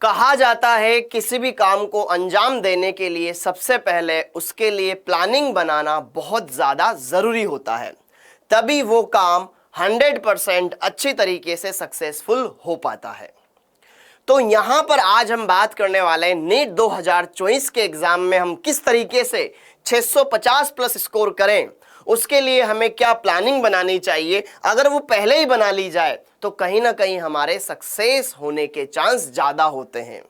कहा जाता है किसी भी काम को अंजाम देने के लिए सबसे पहले उसके लिए प्लानिंग बनाना बहुत ज्यादा जरूरी होता है, तभी वो काम 100% अच्छी तरीके से सक्सेसफुल हो पाता है। तो यहां पर आज हम बात करने वाले हैं नीट 2024 के एग्जाम में हम किस तरीके से 650 प्लस स्कोर करें, उसके लिए हमें क्या प्लानिंग बनानी चाहिए। अगर वो पहले ही बना ली जाए तो कहीं ना कहीं हमारे सक्सेस होने के चांस ज्यादा होते हैं।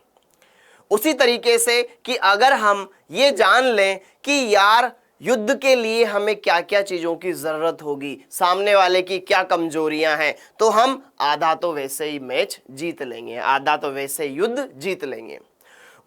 उसी तरीके से कि अगर हम ये जान लें कि यार युद्ध के लिए हमें क्या क्या चीजों की जरूरत होगी, सामने वाले की क्या कमजोरियां हैं, तो हम आधा तो वैसे ही मैच जीत लेंगे, आधा तो वैसे युद्ध जीत लेंगे।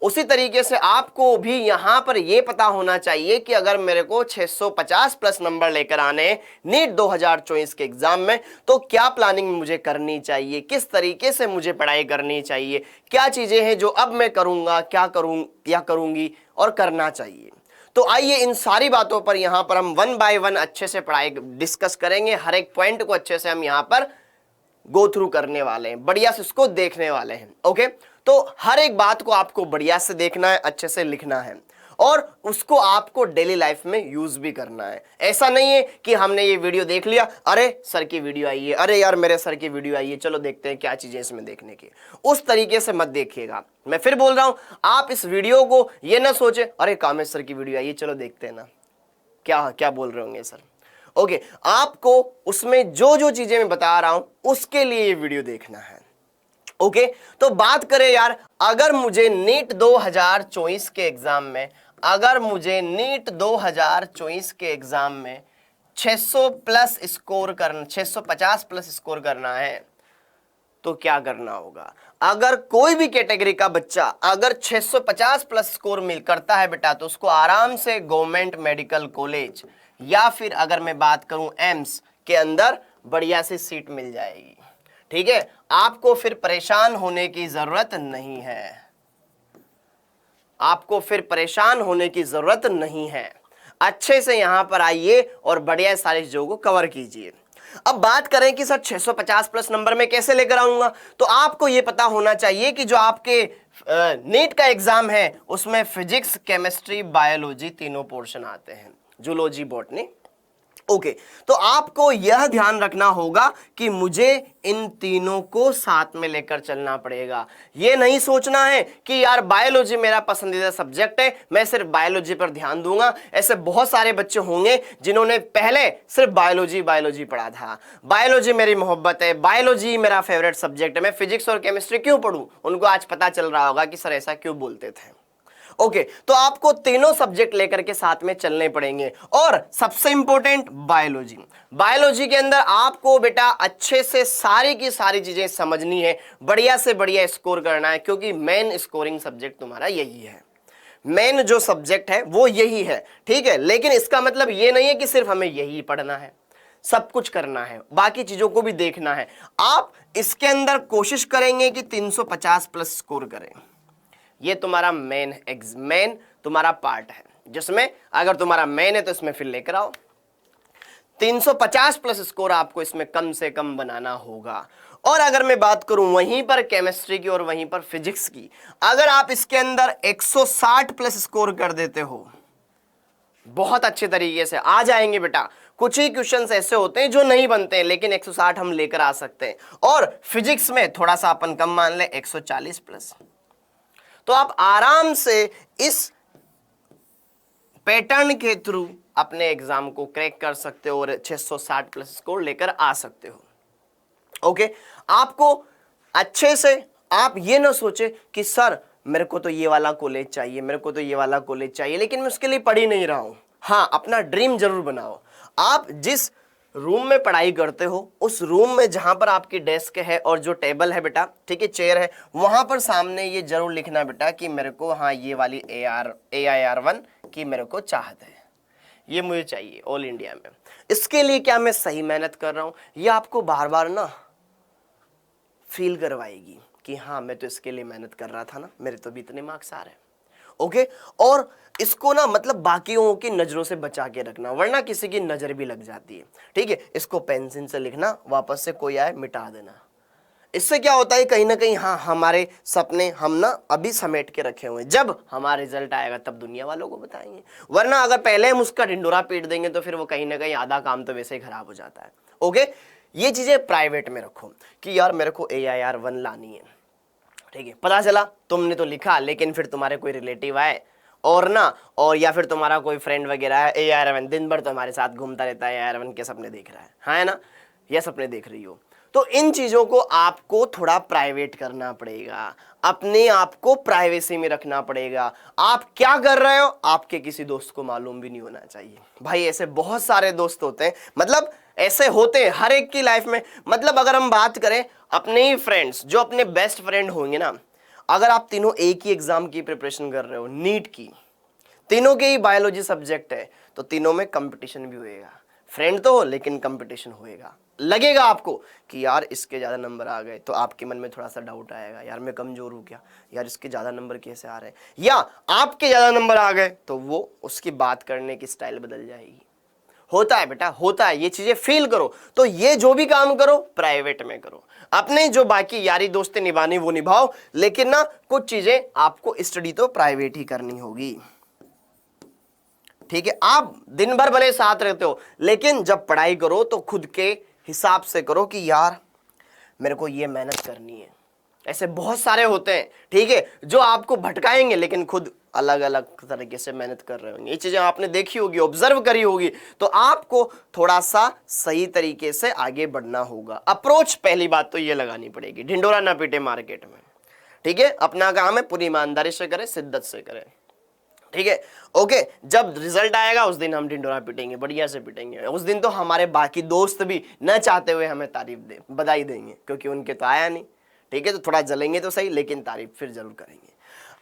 उसी तरीके से आपको भी यहां पर यह पता होना चाहिए कि अगर मेरे को 650 प्लस नंबर लेकर आने नीट 2024 के एग्जाम में, तो क्या प्लानिंग मुझे करनी चाहिए, किस तरीके से मुझे पढ़ाई करनी चाहिए, क्या चीजें हैं जो अब मैं करूंगा, क्या करूं या करूंगी और करना चाहिए। तो आइए इन सारी बातों पर यहां पर हम 1 बाय 1 अच्छे से पढ़ाई डिस्कस करेंगे। हर एक पॉइंट को अच्छे से हम यहां पर गो थ्रू करने वाले हैं, बढ़िया से इसको देखने वाले हैं। ओके, तो हर एक बात को आपको बढ़िया से देखना है, अच्छे से लिखना है और उसको आपको डेली लाइफ में यूज भी करना है। ऐसा नहीं है कि हमने ये वीडियो देख लिया, अरे सर की वीडियो आई है, अरे यार मेरे सर की वीडियो आई है, चलो देखते हैं क्या चीजें इसमें देखने की। उस तरीके से मत देखिएगा। मैं फिर बोल रहा हूं, आप इस वीडियो को ये ना सोचे अरे कामेश सर की वीडियो आई है, चलो देखते हैं ना क्या क्या बोल रहे होंगे सर। ओके, आपको उसमें जो जो चीजें मैं बता रहा हूं उसके लिए ये वीडियो देखना है। ओके, तो बात करें यार, अगर मुझे नीट 2024 के एग्जाम में, अगर मुझे नीट 2024 के एग्जाम में 600 प्लस स्कोर करना, 650 प्लस स्कोर करना है तो क्या करना होगा। अगर कोई भी कैटेगरी का बच्चा अगर 650 प्लस स्कोर मिल करता है बेटा, तो उसको आराम से गवर्नमेंट मेडिकल कॉलेज या फिर अगर मैं बात करूं एम्स के अंदर बढ़िया सी सीट मिल जाएगी। ठीक है, आपको फिर परेशान होने की जरूरत नहीं है, आपको फिर परेशान होने की जरूरत नहीं है। अच्छे से यहां पर आइए और बढ़िया सारी चीजों को कवर कीजिए। अब बात करें कि सर 650 प्लस नंबर में कैसे लेकर आऊंगा, तो आपको यह पता होना चाहिए कि जो आपके नीट का एग्जाम है उसमें फिजिक्स, केमिस्ट्री, बायोलॉजी तीनों पोर्शन आते हैं, जूलॉजी, बॉटनी। ओके, तो आपको यह ध्यान रखना होगा कि मुझे इन तीनों को साथ में लेकर चलना पड़ेगा। यह नहीं सोचना है कि यार बायोलॉजी मेरा पसंदीदा सब्जेक्ट है, मैं सिर्फ बायोलॉजी पर ध्यान दूंगा। ऐसे बहुत सारे बच्चे होंगे जिन्होंने पहले सिर्फ बायोलॉजी बायोलॉजी पढ़ा था, बायोलॉजी मेरी मोहब्बत है, बायोलॉजी मेरा फेवरेट सब्जेक्ट है, मैं फिजिक्स और केमिस्ट्री क्यों पढ़ूं। उनको आज पता चल रहा होगा कि सर ऐसा क्यों बोलते थे। ओके, तो आपको तीनों सब्जेक्ट लेकर के साथ में चलने पड़ेंगे। और सबसे इंपॉर्टेंट बायोलॉजी, बायोलॉजी के अंदर आपको बेटा अच्छे से सारी की सारी चीजें समझनी है, बढ़िया से बढ़िया स्कोर करना है, क्योंकि मेन स्कोरिंग सब्जेक्ट तुम्हारा यही है, मेन जो सब्जेक्ट है वो यही है। ठीक है, लेकिन इसका मतलब ये नहीं है कि सिर्फ हमें यही पढ़ना है, सब कुछ करना है, बाकी चीजों को भी देखना है। आप इसके अंदर कोशिश करेंगे कि 350 प्लस स्कोर करें, ये तुम्हारा मेन तुम्हारा पार्ट है, जिसमें अगर तुम्हारा मेन है तो इसमें फिर लेकर आओ। 350 प्लस स्कोर आपको इसमें कम से कम बनाना होगा। और अगर मैं बात करूं वहीं पर केमिस्ट्री की और वहीं पर फिजिक्स की, अगर आप इसके अंदर 160 प्लस स्कोर कर देते हो, बहुत अच्छे तरीके से आ जाएंगे बेटा। कुछ ही क्वेश्चंस ऐसे होते हैं जो नहीं बनते हैं, लेकिन 160 हम लेकर आ सकते हैं। और फिजिक्स में थोड़ा सा अपन कम मान ले, 140 प्लस, तो आप आराम से इस पैटर्न के थ्रू अपने एग्जाम को क्रैक कर सकते हो और 660 प्लस स्कोर लेकर आ सकते हो। ओके, आपको अच्छे से आप ये ना सोचे कि सर मेरे को तो ये वाला कॉलेज चाहिए, मेरे को तो ये वाला कॉलेज चाहिए, लेकिन मैं उसके लिए पढ़ ही नहीं रहा हूं। हाँ, अपना ड्रीम जरूर बनाओ। आप जिस रूम में पढ़ाई करते हो उस रूम में जहां पर आपकी डेस्क है और जो टेबल है बेटा, ठीक है, चेयर है, वहां पर सामने ये जरूर लिखना बेटा कि मेरे को हाँ ये वाली AIR1 की मेरे को चाहत है, ये मुझे चाहिए ऑल इंडिया में। इसके लिए क्या मैं सही मेहनत कर रहा हूं, ये आपको बार बार ना फील करवाएगी कि हाँ मैं तो इसके लिए मेहनत कर रहा था ना, मेरे तो भी इतने मार्क्स आ रहे हैं। ओके, और इसको ना मतलब बाकियों की नजरों से बचा के रखना, वरना किसी की नजर भी लग जाती है। ठीक है, इसको पेंसिल से लिखना, वापस से कोई आए मिटा देना, इससे क्या होता है कहीं ना कहीं, हाँ हमारे सपने हम ना अभी समेट के रखे हुए हैं, जब हमारा रिजल्ट आएगा तब दुनिया वालों को बताएंगे, वरना अगर पहले हम उसका ढिंडोरा पीट देंगे तो फिर वो कहीं ना कहीं आधा काम तो वैसे ही खराब हो जाता है। ओके, ये चीजें प्राइवेट में रखो कि यार मेरे को AIR 1 लानी है, ठीक है। पता चला तुमने तो लिखा, लेकिन फिर तुम्हारे कोई रिलेटिव आए और ना, और या फिर तुम्हारा कोई फ्रेंड वगैरह है AIR 1, दिन भर तुम्हारे साथ घूमता रहता है, AIR 1 के सपने देख रहा है, हाँ है ना, या सपने देख रही हो, तो इन चीजों को आपको थोड़ा प्राइवेट करना पड़ेगा, अपने आप को प्राइवेसी में रखना पड़ेगा। आप क्या कर रहे हो आपके किसी दोस्त को मालूम भी नहीं होना चाहिए। भाई ऐसे बहुत सारे दोस्त होते हैं, मतलब ऐसे होते हैं हर एक की लाइफ में। मतलब अगर हम बात करें अपने ही फ्रेंड्स, जो अपने बेस्ट फ्रेंड होंगे ना, अगर आप तीनों एक ही एग्जाम की प्रिपरेशन कर रहे हो, नीट की, तीनों के ही बायोलॉजी सब्जेक्ट है, तो तीनों में कंपटीशन भी होएगा। फ्रेंड तो हो लेकिन कंपटीशन होएगा। लगेगा आपको कि यार इसके ज़्यादा नंबर आ गए, तो आपके मन में थोड़ा सा डाउट आएगा, यार मैं कमज़ोर हूँ क्या, यार इसके ज़्यादा नंबर कैसे आ रहे हैं, या आपके ज़्यादा नंबर आ गए तो वो उसकी बात करने की स्टाइल बदल जाएगी। होता है बेटा, होता है, ये चीज़ें फील करो। तो ये जो भी काम करो प्राइवेट में करो, अपने जो बाकी यारी दोस्ती निभानी वो निभाओ, लेकिन ना कुछ चीज़ें आपको स्टडी तो प्राइवेट ही करनी होगी, ठीक है। आप दिन भर भले साथ रहते हो, लेकिन जब पढ़ाई करो तो खुद के हिसाब से करो कि यार मेरे को ये मेहनत करनी है। ऐसे बहुत सारे होते हैं, ठीक है, जो आपको भटकाएंगे लेकिन खुद अलग अलग तरीके से मेहनत कर रहे होंगे। ये चीजें आपने देखी होगी, ऑब्जर्व करी होगी, तो आपको थोड़ा सा सही तरीके से आगे बढ़ना होगा। अप्रोच पहली बात तो ये लगानी पड़ेगी, ढिंडोरा ना पीटे मार्केट में, ठीक है। अपना काम है पूरी ईमानदारी से करें, शिद्दत से करें, ठीक है। ओके, जब रिजल्ट आएगा उस दिन हम ढिंडोरा पिटेंगे, बढ़िया से पिटेंगे। उस दिन तो हमारे बाकी दोस्त भी न चाहते हुए हमें तारीफ दे बधाई देंगे, क्योंकि उनके तो आया नहीं, ठीक है। तो थोड़ा जलेंगे तो सही, लेकिन तारीफ फिर जरूर करेंगे।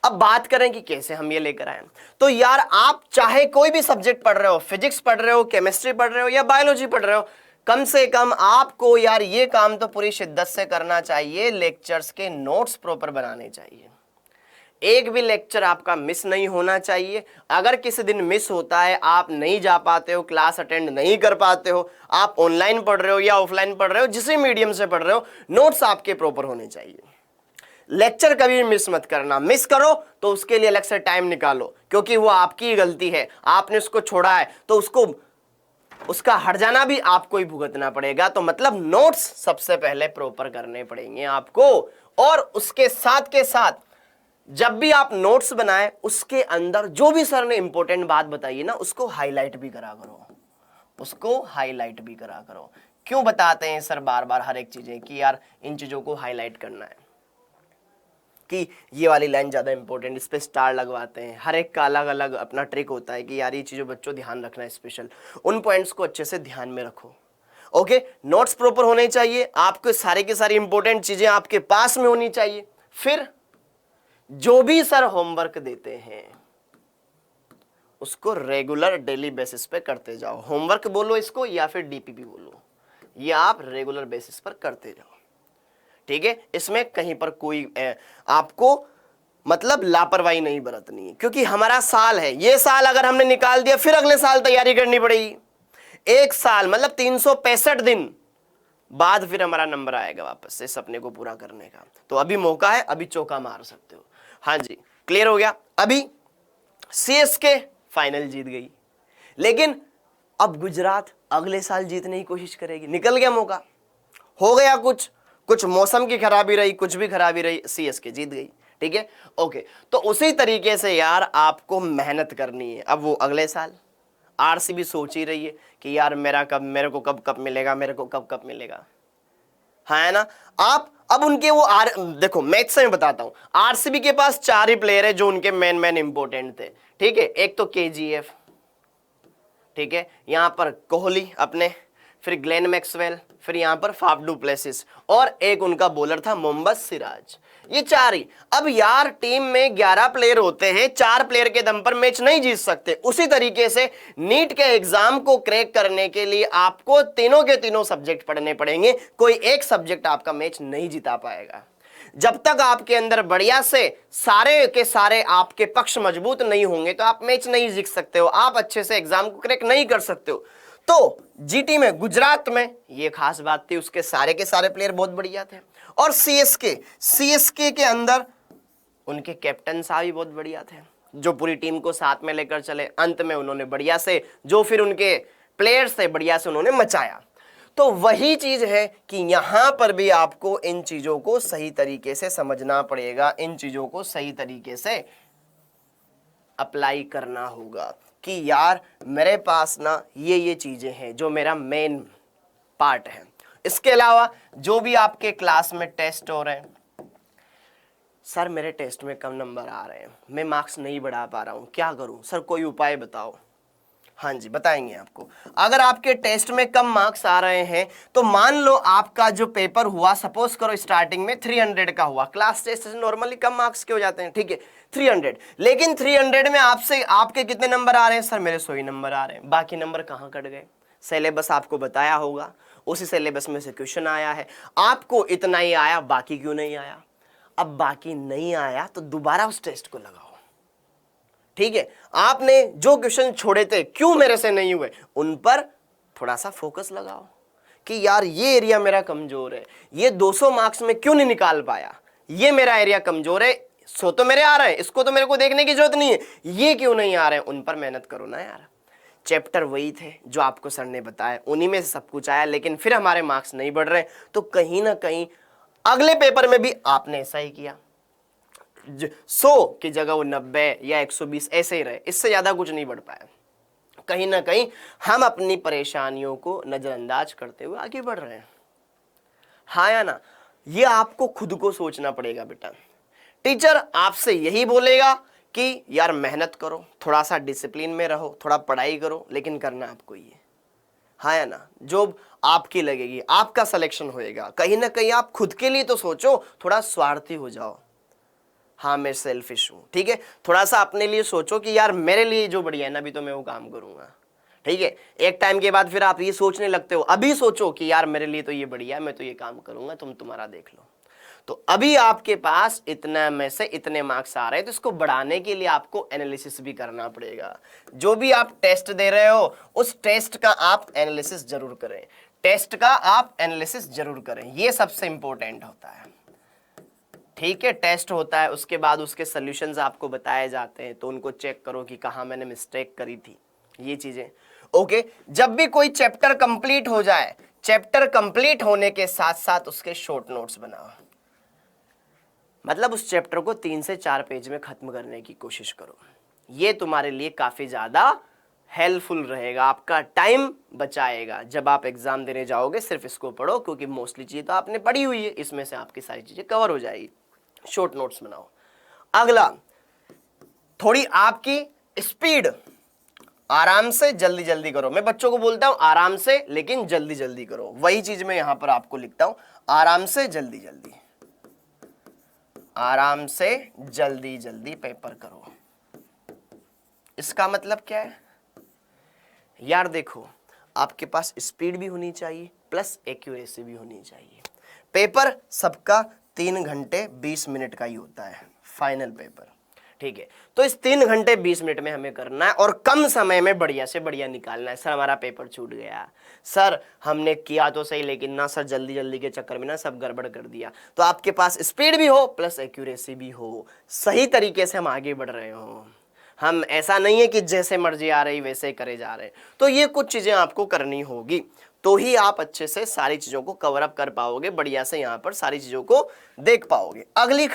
अब बात करें कि कैसे हम ये लेकर आए, तो यार आप चाहे कोई भी सब्जेक्ट पढ़ रहे हो, फिजिक्स पढ़ रहे हो, केमिस्ट्री पढ़ रहे हो या बायोलॉजी पढ़ रहे हो, कम से कम आपको यार ये काम तो पूरी शिद्दत से करना चाहिए, लेक्चर्स के नोट्स प्रॉपर बनाने चाहिए। एक भी लेक्चर आपका मिस नहीं होना चाहिए। अगर किसी दिन मिस होता है, आप नहीं जा पाते हो, क्लास अटेंड नहीं कर पाते हो, आप ऑनलाइन पढ़ रहे हो या ऑफलाइन पढ़ रहे हो, जिस मीडियम से पढ़ रहे हो, नोट्स आपके प्रॉपर होने चाहिए। लेक्चर कभी मिस मत करना, मिस करो तो उसके लिए अलग से टाइम निकालो, क्योंकि वो आपकी गलती है, आपने उसको छोड़ा है, तो उसका हट जाना भी आपको ही भुगतना पड़ेगा। तो मतलब नोट्स सबसे पहले प्रॉपर करने पड़ेंगे आपको, और उसके साथ के साथ जब भी आप नोट्स बनाए उसके अंदर जो भी सर ने इंपॉर्टेंट बात बताई ना, उसको हाईलाइट भी करा करो, उसको हाईलाइट भी करा करो। क्यों बताते हैं सर बार बार हर एक चीजें कि यार इन चीजों को हाईलाइट करना है, कि ये वाली लाइन ज्यादा इंपॉर्टेंट, इस पे स्टार लगवाते हैं। हर एक का अलग अलग अपना ट्रिक होता है कि यार ये चीजों बच्चों ध्यान रखना है, स्पेशल उन पॉइंट्स को अच्छे से ध्यान में रखो। ओके, नोट्स प्रॉपर होने चाहिए, आपको सारे की सारी इंपॉर्टेंट चीजें आपके पास में होनी चाहिए। फिर जो भी सर होमवर्क देते हैं उसको रेगुलर डेली बेसिस पे करते जाओ। होमवर्क बोलो इसको या फिर DPP बोलो, ये आप रेगुलर बेसिस पर करते जाओ, ठीक है। इसमें कहीं पर कोई आपको मतलब लापरवाही नहीं बरतनी है, क्योंकि हमारा साल है, ये साल अगर हमने निकाल दिया फिर अगले साल तैयारी करनी पड़ेगी। एक साल मतलब 365 दिन बाद फिर हमारा नंबर आएगा वापस से सपने को पूरा करने का। तो अभी मौका है, अभी चौका मार सकते हो। हाँ जी, क्लियर हो गया। अभी CSK फाइनल जीत गई, लेकिन अब गुजरात अगले साल जीतने की कोशिश करेगी। निकल गया मौका, हो गया कुछ मौसम की खराबी रही, कुछ भी खराबी रही, CSK जीत गई, ठीक है। ओके, तो उसी तरीके से यार आपको मेहनत करनी है। अब वो अगले साल RCB सोच ही रही है कि यार मेरे को कब मिलेगा, मेरे को कब मिलेगा, हाँ है ना। आप अब उनके वो देखो मैथ से मैं बताता हूं, RCB के पास 4 ही प्लेयर है जो उनके मेन इंपॉर्टेंट थे, ठीक है। एक तो KGF, ठीक है, यहां पर कोहली अपने, फिर ग्लेन मैक्सवेल, फिर यहां पर फाफ डू प्लेसिस, और एक उनका बॉलर था मोहम्मद सिराज। ये 4 ही। अब यार टीम में 11 प्लेयर होते हैं, 4 प्लेयर के दम पर मैच नहीं जीत सकते। उसी तरीके से नीट के एग्जाम को क्रैक करने के लिए आपको तीनों के तीनों सब्जेक्ट पढ़ने पड़ेंगे, कोई एक सब्जेक्ट आपका मैच नहीं जिता पाएगा। जब तक आपके अंदर बढ़िया से सारे के सारे आपके पक्ष मजबूत नहीं होंगे तो आप मैच नहीं जीत सकते हो, आप अच्छे से एग्जाम को क्रैक नहीं कर सकते हो। तो जीटी में, गुजरात में ये खास बात थी, उसके सारे के सारे प्लेयर बहुत बढ़िया थे। और सीएसके के अंदर उनके कैप्टन साहब भी बहुत बढ़िया थे, जो पूरी टीम को साथ में लेकर चले। अंत में उन्होंने बढ़िया से, जो फिर उनके प्लेयर्स थे, बढ़िया से उन्होंने मचाया। तो वही चीज है कि यहां पर भी आपको इन चीजों को सही तरीके से समझना पड़ेगा, इन चीजों को सही तरीके से अप्लाई करना होगा कि यार मेरे पास ना ये चीजें हैं जो मेरा मेन पार्ट है। इसके अलावा जो भी आपके क्लास में टेस्ट हो रहे हैं, सर मेरे टेस्ट में कम नंबर आ रहे हैं, मैं मार्क्स नहीं बढ़ा पा रहा हूं, क्या करूं सर, कोई उपाय बताओ। हाँ जी, बताएंगे आपको। अगर आपके टेस्ट में कम मार्क्स आ रहे हैं तो मान लो आपका जो पेपर हुआ, सपोज करो स्टार्टिंग में 300 का हुआ, क्लास टेस्ट से नॉर्मली कम मार्क्स के हो जाते हैं, ठीक है 300, लेकिन 300 में आपसे आपके कितने नंबर आ रहे हैं, सर मेरे 100 ही नंबर आ रहे हैं, बाकी नंबर कहाँ कट गए। सिलेबस आपको बताया होगा, उसी सिलेबस में से क्वेश्चन आया है, आपको इतना ही आया, बाकी क्यों नहीं आया। अब बाकी नहीं आया तो दोबारा उस टेस्ट को लगाओ, ठीक है। आपने जो क्वेश्चन छोड़े थे, क्यों मेरे से नहीं हुए, उन पर थोड़ा सा फोकस लगाओ कि यार ये एरिया मेरा कमजोर है, ये 200 मार्क्स में क्यों नहीं निकाल पाया, ये मेरा एरिया कमजोर है, 100 तो मेरे आ रहे हैं, इसको तो मेरे को देखने की जरूरत नहीं है, ये क्यों नहीं आ रहे हैं, उन पर मेहनत करो ना यार। चैप्टर वही थे जो आपको सर ने बताया, उन्हीं में से सब कुछ आया, लेकिन फिर हमारे मार्क्स नहीं बढ़ रहे, तो कहीं ना कहीं अगले पेपर में भी आपने ऐसा ही किया, 100 की जगह वो 90 या 120 ऐसे ही रहे, इससे ज्यादा कुछ नहीं बढ़ पाया। कहीं ना कहीं हम अपनी परेशानियों को नजरअंदाज करते हुए आगे बढ़ रहे हैं, हाँ या ना। ये आपको खुद को सोचना पड़ेगा बेटा। टीचर आपसे यही बोलेगा कि यार मेहनत करो, थोड़ा सा डिसिप्लिन में रहो, थोड़ा पढ़ाई करो, लेकिन करना आपको ये, हाँ या ना। जॉब आपकी लगेगी, आपका सिलेक्शन होएगा, कहीं ना कहीं आप खुद के लिए तो सोचो, थोड़ा स्वार्थी हो जाओ, हाँ मैं सेल्फिश हूं, ठीक है, थोड़ा सा अपने लिए सोचो कि यार मेरे लिए जो बढ़िया है ना, अभी तो मैं वो काम करूंगा, ठीक है। एक टाइम के बाद फिर आप ये सोचने लगते हो, अभी सोचो कि यार मेरे लिए तो ये बढ़िया है, मैं तो ये काम करूंगा, तुम तुम्हारा देख लो। तो अभी आपके पास इतना में से इतने मार्क्स आ रहे हैं, तो इसको बढ़ाने के लिए आपको एनालिसिस भी करना पड़ेगा। जो भी आप टेस्ट दे रहे हो, उस टेस्ट का आप एनालिसिस जरूर करें, टेस्ट का आप एनालिसिस जरूर करें, ये सबसे इंपॉर्टेंट होता है, ठीक है। टेस्ट होता है, उसके बाद उसके सॉल्यूशंस आपको बताए जाते हैं, तो उनको चेक करो कि कहाँ मैंने मिस्टेक करी थी, ये चीजें, ओके। जब भी कोई चैप्टर कंप्लीट हो जाए, चैप्टर कंप्लीट होने के साथ साथ उसके शॉर्ट नोट्स बनाओ, मतलब उस चैप्टर को 3 से 4 पेज में खत्म करने की कोशिश करो। ये तुम्हारे लिए काफी ज्यादा हेल्पफुल रहेगा, आपका टाइम बचाएगा। जब आप एग्जाम देने जाओगे सिर्फ इसको पढ़ो, क्योंकि मोस्टली चीजें तो आपने पढ़ी हुई है, इसमें से आपकी सारी चीजें कवर हो जाएगी। शॉर्ट नोट्स बनाओ। अगला, थोड़ी आपकी स्पीड, आराम से जल्दी जल्दी करो। मैं बच्चों को बोलता हूं आराम से लेकिन जल्दी जल्दी करो, वही चीज मैं यहां पर आपको लिखता हूं, आराम से जल्दी जल्दी, आराम से जल्दी जल्दी पेपर करो। इसका मतलब क्या है यार, देखो आपके पास स्पीड भी होनी चाहिए प्लस एक्यूरेसी भी होनी चाहिए। पेपर सबका 3 घंटे 20 मिनट का ही होता है, फाइनल पेपर, ठीक है। तो इस 3 घंटे 20 मिनट में हमें करना है और कम समय में बढ़िया से बढ़िया निकालना है। सर हमारा पेपर छूट गया, सर हमने किया तो सही लेकिन ना सर जल्दी जल्दी के चक्कर में ना सब गड़बड़ कर दिया। तो आपके पास स्पीड भी हो प्लस एक्यूरेसी भी हो, सही तरीके से हम आगे बढ़ रहे हो। हम ऐसा नहीं है कि जैसे मर्जी आ रही वैसे ही करे जा रहे हैं। तो ये कुछ चीजें आपको करनी होगी, तो ही आप अच्छे से सारी चीजों को कवर अप कर पाओगे, बढ़िया से यहाँ पर सारी चीजों को देख पाओगे। अगली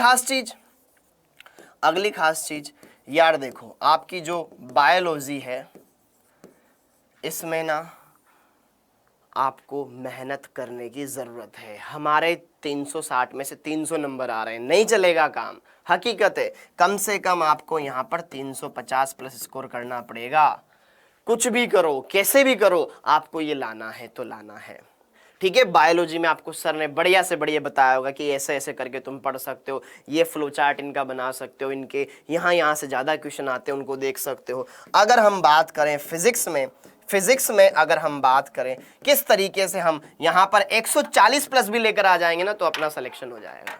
खास चीज यार देखो, आपकी जो बायोलॉजी है इसमें ना आपको मेहनत करने की जरूरत है। हमारे 360 में से 300 नंबर आ रहे हैं, नहीं चलेगा काम, हकीकत है। कम से कम आपको यहाँ पर 350 प्लस स्कोर करना पड़ेगा। कुछ भी करो, कैसे भी करो, आपको ये लाना है तो लाना है, ठीक है। बायोलॉजी में आपको सर ने बढ़िया से बढ़िया बताया होगा कि ऐसे ऐसे करके तुम पढ़ सकते हो, ये फ्लो चार्ट इनका बना सकते हो, इनके यहाँ से ज़्यादा क्वेश्चन आते हैं उनको देख सकते हो। अगर हम बात करें फिजिक्स में अगर हम बात करें किस तरीके से हम यहाँ पर 140 प्लस भी लेकर आ जाएंगे ना तो अपना सिलेक्शन हो जाएगा।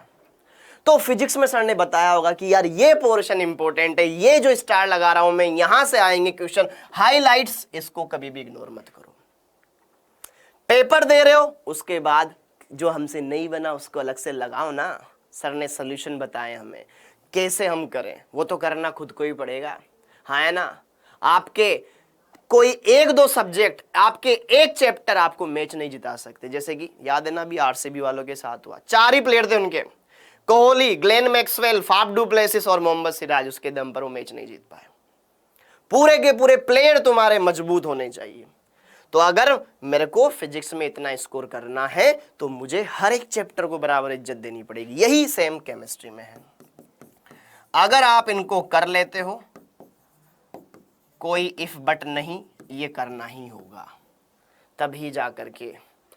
तो फिजिक्स में सर ने बताया होगा कि यार ये पोर्शन इंपॉर्टेंट है, ये जो स्टार लगा रहा हूं मैं, यहां से आएंगे क्वेश्चन, हाइलाइट्स, इसको कभी भी इग्नोर मत करो। पेपर दे रहे हो, उसके बाद जो हमसे नहीं बना उसको अलग से लगाओ ना। सर ने सोल्यूशन बताए हमें, कैसे हम करें, वो तो करना खुद को ही पड़ेगा, हाँ है ना। आपके कोई एक दो सब्जेक्ट, आपके एक चैप्टर आपको मैच नहीं जिता सकते। जैसे कि याद है ना, अभी आरसीबी वालों के साथ हुआ, 4 ही प्लेयर थे उनके, Kohli, Glenn Maxwell, Faf du Plessis और मोहम्मद सिराज, उसके दम पर वो मैच नहीं जीत पाए। पूरे के पूरे प्लेयर तुम्हारे मजबूत होने चाहिए। तो अगर मेरे को फिजिक्स में इतना स्कोर करना है तो मुझे हर एक चैप्टर को बराबर इज्जत देनी पड़ेगी। यही सेम केमिस्ट्री में है। अगर आप इनको कर लेते हो, कोई इफ बट नहीं, ये करना ही होगा, तभी जा करके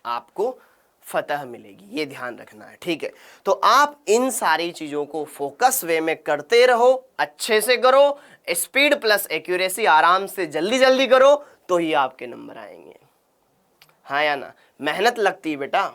आपको फतह मिलेगी, ये ध्यान रखना है, ठीक है। तो आप इन सारी चीजों को फोकस वे में करते रहो, अच्छे से करो, स्पीड प्लस एक्यूरेसी, आराम से जल्दी जल्दी करो, तो ही आपके नंबर आएंगे, हाँ या ना। मेहनत लगती है बेटा।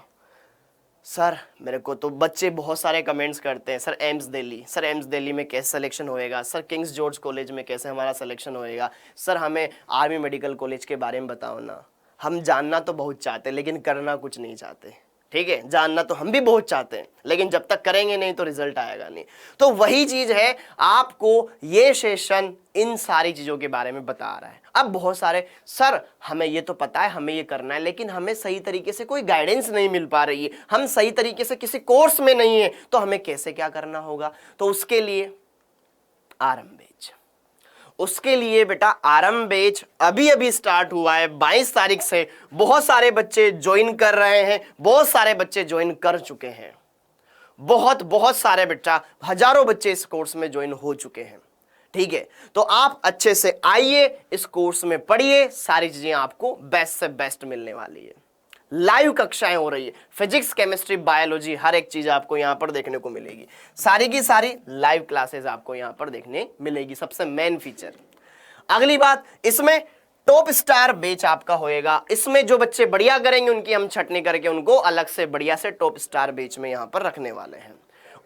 सर मेरे को तो बच्चे बहुत सारे कमेंट्स करते हैं, sir AIIMS Delhi, sir AIIMS Delhi में कैसे सिलेक्शन होएगा, सर किंग्स जॉर्ज कॉलेज में कैसे हमारा सिलेक्शन होएगा, सर हमें आर्मी मेडिकल कॉलेज के बारे में बताओ ना। हम जानना तो बहुत चाहते हैं लेकिन करना कुछ नहीं चाहते, ठीक है। जानना तो हम भी बहुत चाहते हैं लेकिन जब तक करेंगे नहीं तो रिजल्ट आएगा नहीं। तो वही चीज है, आपको ये सेशन इन सारी चीजों के बारे में बता रहा है। अब बहुत सारे सर हमें ये तो पता है, हमें ये करना है, लेकिन हमें सही तरीके से कोई गाइडेंस नहीं मिल पा रही है, हम सही तरीके से किसी कोर्स में नहीं है, तो हमें कैसे क्या करना होगा। तो उसके लिए आरंभ बैच, उसके लिए बेटा आरंभ बैच अभी अभी स्टार्ट हुआ है 22 तारीख से। बहुत सारे बच्चे ज्वाइन कर रहे हैं, बहुत सारे बच्चे ज्वाइन कर चुके हैं, बहुत सारे बेटा, हजारों बच्चे इस कोर्स में ज्वाइन हो चुके हैं, ठीक है। तो आप अच्छे से आइए, इस कोर्स में पढ़िए, सारी चीजें आपको बेस्ट से बेस्ट मिलने वाली है। लाइव कक्षाएं हो रही है, फिजिक्स, केमिस्ट्री, बायोलॉजी, हर एक चीज आपको यहां पर देखने को मिलेगी। सारी की सारी लाइव क्लासेस आपको यहां पर देखने मिलेगी, सबसे मेन फीचर। अगली बात, इसमें टॉप स्टार बैच आपका होएगा। इसमें जो बच्चे बढ़िया करेंगे उनकी हम छटनी करके उनको अलग से बढ़िया से टॉप स्टार बैच में यहां पर रखने वाले हैं।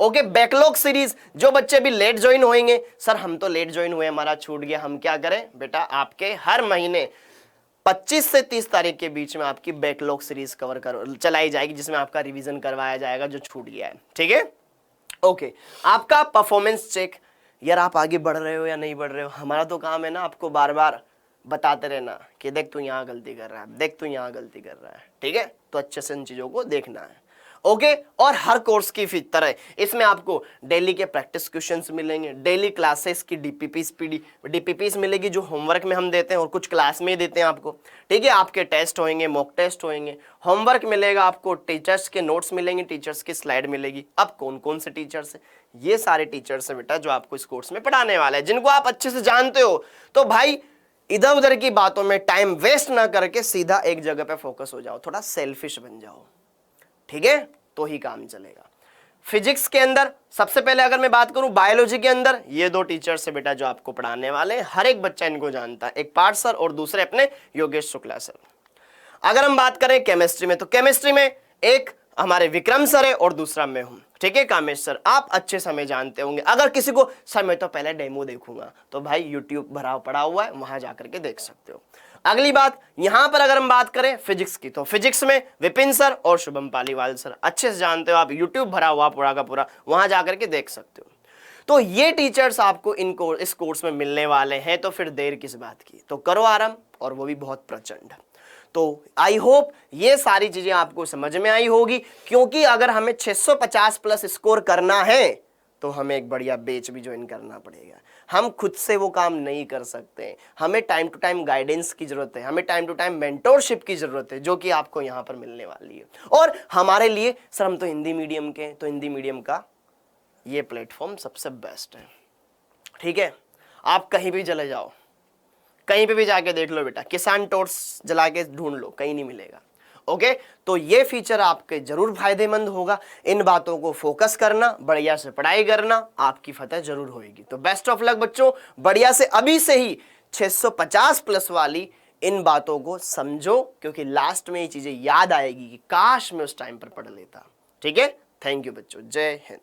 ओके, बैकलॉग सीरीज, जो बच्चे भी लेट ज्वाइन होंगे, सर हम तो लेट ज्वाइन हुए, हमारा छूट गया, हम क्या करें बेटा, आपके हर महीने 25 से 30 तारीख के बीच में आपकी बैकलॉग सीरीज कवर कर चलाई जाएगी, जिसमें आपका रिवीजन करवाया जाएगा जो छूट गया है, ठीक है। ओके, आपका परफॉर्मेंस चेक, यार आप आगे बढ़ रहे हो या नहीं बढ़ रहे हो। हमारा तो काम है ना आपको बार बार बताते रहना कि देख तू यहाँ गलती कर रहा है, देख तू यहाँ गलती कर रहा है, ठीक है। तो अच्छे से इन चीजों को देखना है, ओके। और हर कोर्स की तरह इसमें आपको डेली के प्रैक्टिस क्वेश्चंस मिलेंगे, डेली क्लासेस की डीपीपीस मिलेगी जो होमवर्क में हम देते हैं और कुछ क्लास में ही देते हैं आपको, ठीक है। आपके टेस्ट होंगे, मॉक टेस्ट होंगे, होमवर्क मिलेगा आपको, टीचर्स के नोट्स मिलेंगे, टीचर्स की स्लाइड मिलेगी। अब कौन कौन से टीचर्स है, ये सारे टीचर्स है बेटा जो आपको इस कोर्स में पढ़ाने वाले हैं, जिनको आप अच्छे से जानते हो। तो भाई इधर उधर की बातों में टाइम वेस्ट ना करके सीधा एक जगह पे फोकस हो जाओ, थोड़ा सेल्फिश बन जाओ, ठीक है, तो ही काम चलेगा। फिजिक्स के अंदर सबसे पहले अगर मैं बात करूं, बायोलॉजी के अंदर ये दो टीचर्स है बेटा जो आपको पढ़ाने वाले हैं, हर एक बच्चा इनको जानता है, एक पार्थ सर और दूसरे अपने योगेश शुक्ला सर। अगर हम बात करें केमिस्ट्री में, तो केमिस्ट्री में एक हमारे विक्रम सर है और दूसरा मैं हूं, ठीक है, कामेश सर। आप अच्छे समय जानते होंगे। अगर किसी को सर मैं तो पहले डेमो देखूंगा, तो भाई यूट्यूब भरा पड़ा हुआ है, वहां जाकर के देख सकते हो। अगली बात, यहां पर अगर हम बात करें फिजिक्स की, तो फिजिक्स में विपिन सर और शुभम पालीवाल सर अच्छे से जानते हो आप, यूट्यूब भरा हुआ पूरा का पूरा, वहां जाकर के देख सकते हो। तो ये टीचर्स आपको इस कोर्स में मिलने वाले हैं, तो फिर देर किस बात की, तो करो आराम, और वो भी बहुत प्रचंड। तो आई होप ये सारी चीजें आपको समझ में आई होगी, क्योंकि अगर हमें 650 प्लस स्कोर करना है तो हमें एक बढ़िया बैच भी ज्वाइन करना पड़ेगा। हम खुद से वो काम नहीं कर सकते, हमें टाइम टू टाइम गाइडेंस की जरूरत है, हमें टाइम टू टाइम मेंटोरशिप की जरूरत है, जो कि आपको यहाँ पर मिलने वाली है। और हमारे लिए सर हम तो हिंदी मीडियम के, तो हिंदी मीडियम का ये प्लेटफॉर्म सबसे बेस्ट है, ठीक है। आप कहीं भी चले जाओ, कहीं पे भी जाके देख लो बेटा, किसान टोर्स जला के ढूंढ लो, कहीं नहीं मिलेगा, ओके। तो ये फीचर आपके जरूर फायदेमंद होगा। इन बातों को फोकस करना, बढ़िया से पढ़ाई करना, आपकी फतह जरूर होगी। तो बेस्ट ऑफ लक बच्चों, बढ़िया से अभी से ही 650 प्लस वाली इन बातों को समझो, क्योंकि लास्ट में ये चीजें याद आएगी कि काश मैं उस टाइम पर पढ़ लेता, ठीक है। थैंक यू बच्चों, जय हिंद।